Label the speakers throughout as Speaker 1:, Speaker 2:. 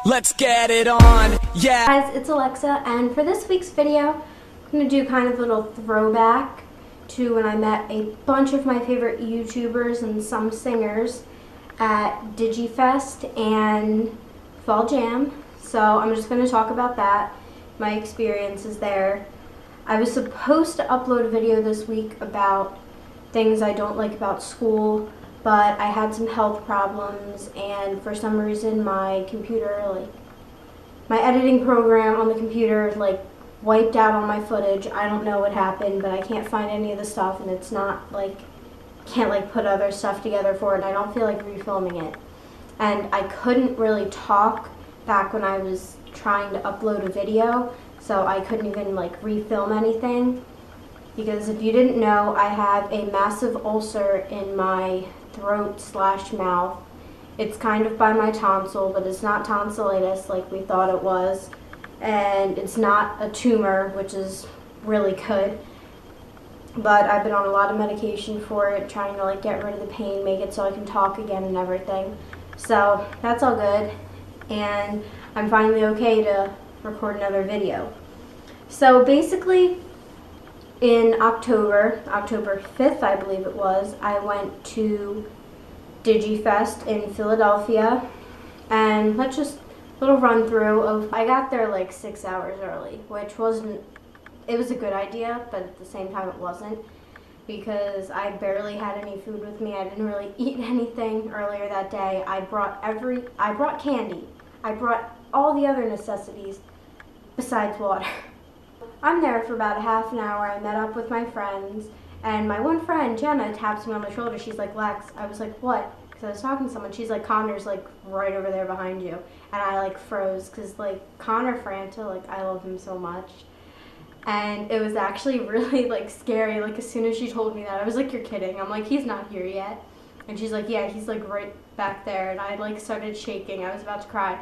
Speaker 1: Let's get it on, yeah.
Speaker 2: Guys, it's Alexa, and for this week's video, I'm going to do kind of a little throwback to when I met a bunch of my favorite YouTubers and some singers at DigiFest and Fall Jam. So I'm just going to talk about that, my experiences there. I was supposed to upload a video this week about things I don't like about school, but I had some health problems, and for some reason my computer, my editing program on the computer, wiped out all my footage. I don't know what happened, but I can't find any of the stuff, and it's not, can't, put other stuff together for it, and I don't feel like refilming it. And I couldn't really talk back when I was trying to upload a video, so I couldn't even, refilm anything. Because if you didn't know, I have a massive ulcer in my throat/mouth. It's kind of by my tonsil, but it's not tonsillitis like we thought it was. And it's not a tumor, which is really good. But I've been on a lot of medication for it, trying to get rid of the pain, make it so I can talk again and everything. So that's all good. And I'm finally okay to record another video. So basically, in October 5th, I believe it was, I went to DigiFest in Philadelphia, and let's just a little run through of, I got there 6 hours early, which it was a good idea, but at the same time it wasn't, because I barely had any food with me. I didn't really eat anything earlier that day. I brought candy. I brought all the other necessities besides water. I'm there for about a half an hour. I met up with my friends, and my one friend, Jenna, taps me on the shoulder. She's like, "Lex." I was like, "What?" Because I was talking to someone. She's like, "Connor's right over there behind you." And I froze, because Connor Franta, I love him so much. And it was actually really scary. As soon as she told me that, I was like, "You're kidding." I'm like, "He's not here yet." And she's like, "Yeah, he's right back there." And I started shaking. I was about to cry.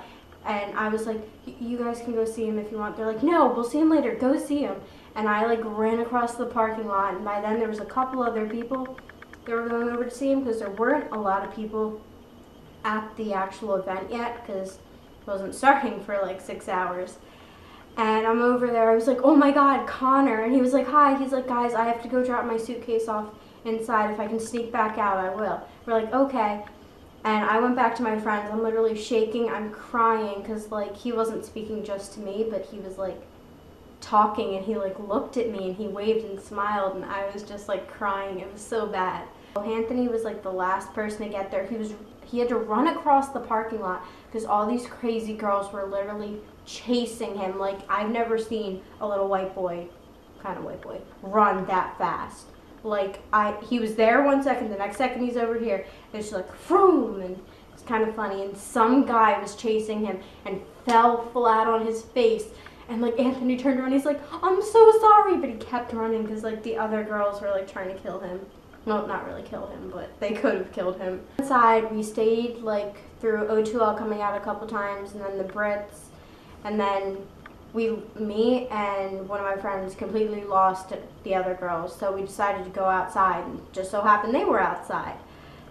Speaker 2: And I was like, "You guys can go see him if you want." They're like, "No, we'll see him later. Go see him." And I ran across the parking lot, and by then there was a couple other people that were going over to see him, because there weren't a lot of people at the actual event yet, because it wasn't starting for 6 hours. And I'm over there. I was like, "Oh my God, Connor!" And he was like, "Hi." He's like, "Guys, I have to go drop my suitcase off inside. If I can sneak back out, I will." We're like, "Okay." And I went back to my friends. I'm literally shaking. I'm crying, because he wasn't speaking just to me, but he was talking, and he looked at me, and he waved and smiled, and I was just crying. It was so bad. Anthony was the last person to get there. He had to run across the parking lot, because all these crazy girls were literally chasing him. I've never seen a little white boy run that fast. He was there 1 second, the next second he's over here, and it's vroom, and it's kind of funny. And some guy was chasing him and fell flat on his face, and Anthony turned around, he's like, "I'm so sorry," but he kept running, because the other girls were trying to kill him. Well, not really kill him, but they could have killed him. Inside, we stayed through O2L coming out a couple times, and then the Brits, and then me and one of my friends completely lost the other girls, so we decided to go outside, and just so happened they were outside.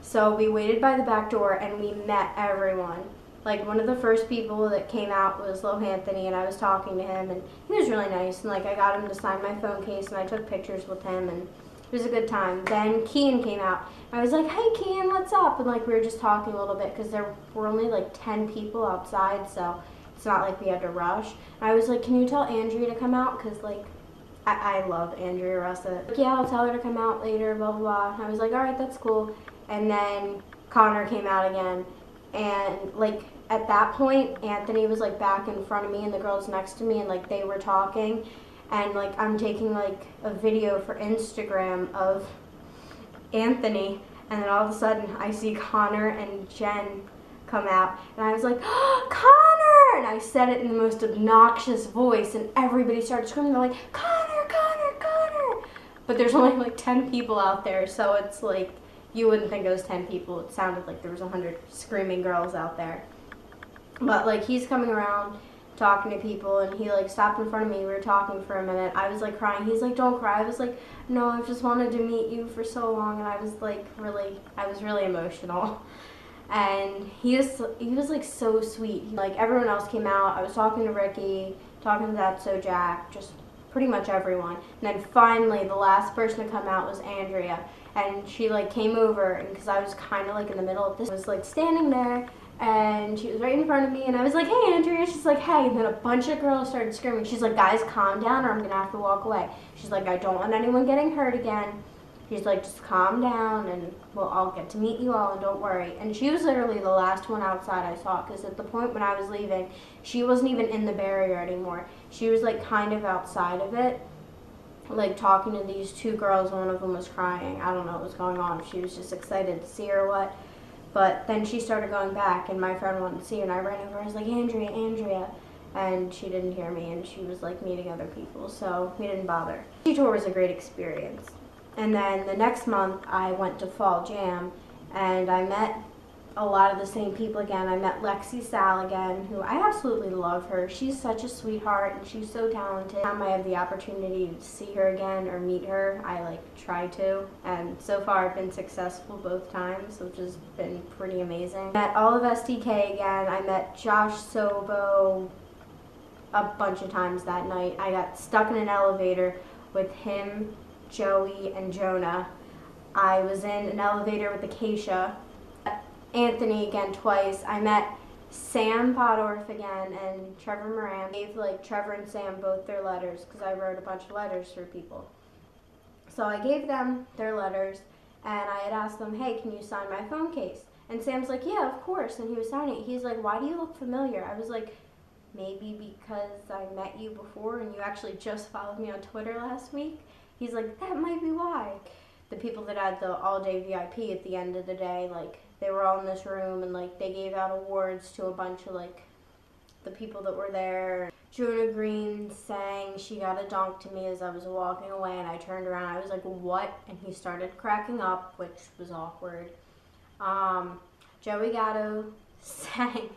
Speaker 2: So we waited by the back door, and we met everyone. One of the first people that came out was Anthony, and I was talking to him, and he was really nice, and I got him to sign my phone case, and I took pictures with him, and it was a good time. Then Kian came out. I was like, "Hey Kian, what's up?" And we were just talking a little bit, because there were only 10 people outside, so it's not like we had to rush. And I was like, "Can you tell Andrea to come out?" Because I love Andrea Russett. "Yeah, I'll tell her to come out later, blah, blah, blah." And I was like, "All right, that's cool." And then Connor came out again. And at that point, Anthony was back in front of me, and the girls next to me, and they were talking. And I'm taking a video for Instagram of Anthony, and then all of a sudden I see Connor and Jen come out, and I was like, "Oh, Connor!" And I said it in the most obnoxious voice, and everybody started screaming. They're like, "Connor, Connor, Connor!" But there's only 10 people out there, so it's you wouldn't think it was 10 people. It sounded like there was 100 screaming girls out there. But he's coming around talking to people, and he stopped in front of me. We were talking for a minute. I was crying. He's like, "Don't cry." I was like, "No, I've just wanted to meet you for so long." And I was really emotional. And he was like so sweet. Like everyone else came out. I was talking to Ricky, talking to That's So Jack, just pretty much everyone. And then finally, the last person to come out was Andrea, and she like came over, and because I was kind of like in the middle of this, I was like standing there, and she was right in front of me, and I was like, "Hey, Andrea." She's like, "Hey," and then a bunch of girls started screaming. She's like, "Guys, calm down, or I'm gonna have to walk away." She's like, "I don't want anyone getting hurt again." She's like, "Just calm down, and I'll get to meet you all, and don't worry." And she was literally the last one outside I saw, because at the point when I was leaving, she wasn't even in the barrier anymore. She was like kind of outside of it, like talking to these two girls. One of them was crying. I don't know what was going on, if she was just excited to see her or what. But then she started going back, and my friend wanted to see her, and I ran over. I was like, "Andrea, Andrea." And she didn't hear me, and she was like meeting other people, so we didn't bother. The tour was a great experience. And then the next month, I went to Fall Jam, and I met a lot of the same people again. I met Lexi Sal again, who I absolutely love her. She's such a sweetheart, and she's so talented. Anytime I have the opportunity to see her again or meet her, I like try to. And so far, I've been successful both times, which has been pretty amazing. Met all of SDK again. I met Josh Sobo a bunch of times that night. I got stuck in an elevator with him, Joey, and Jonah. I was in an elevator with Acacia. Anthony again twice. I met Sam Podorf again and Trevor Moran. I gave like Trevor and Sam both their letters, because I wrote a bunch of letters for people. So I gave them their letters, and I had asked them, "Hey, can you sign my phone case?" And Sam's like, "Yeah, of course." And he was signing it. He's like, "Why do you look familiar?" I was like, "Maybe because I met you before and you actually just followed me on Twitter last week." He's like, "That might be why." The people that had the all-day VIP at the end of the day, like, they were all in this room, and like they gave out awards to a bunch of like the people that were there. Jonah Green sang "She Got a Donk" to me as I was walking away, and I turned around. I was like, "What?" And he started cracking up, which was awkward. Joey Gatto sang.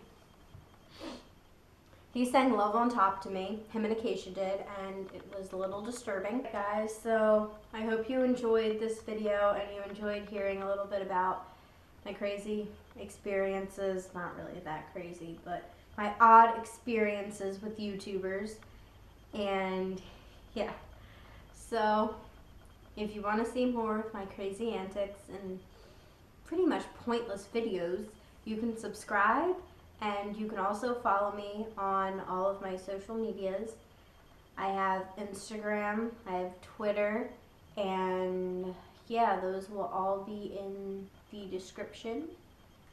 Speaker 2: He sang "Love on Top" to me. Him and Acacia did, and it was a little disturbing. Guys, so I hope you enjoyed this video and you enjoyed hearing a little bit about my crazy experiences. Not really that crazy, but my odd experiences with YouTubers. And yeah, so if you want to see more of my crazy antics and pretty much pointless videos, you can subscribe. And you can also follow me on all of my social medias. I have Instagram, I have Twitter, and yeah, those will all be in the description.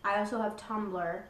Speaker 2: I also have Tumblr.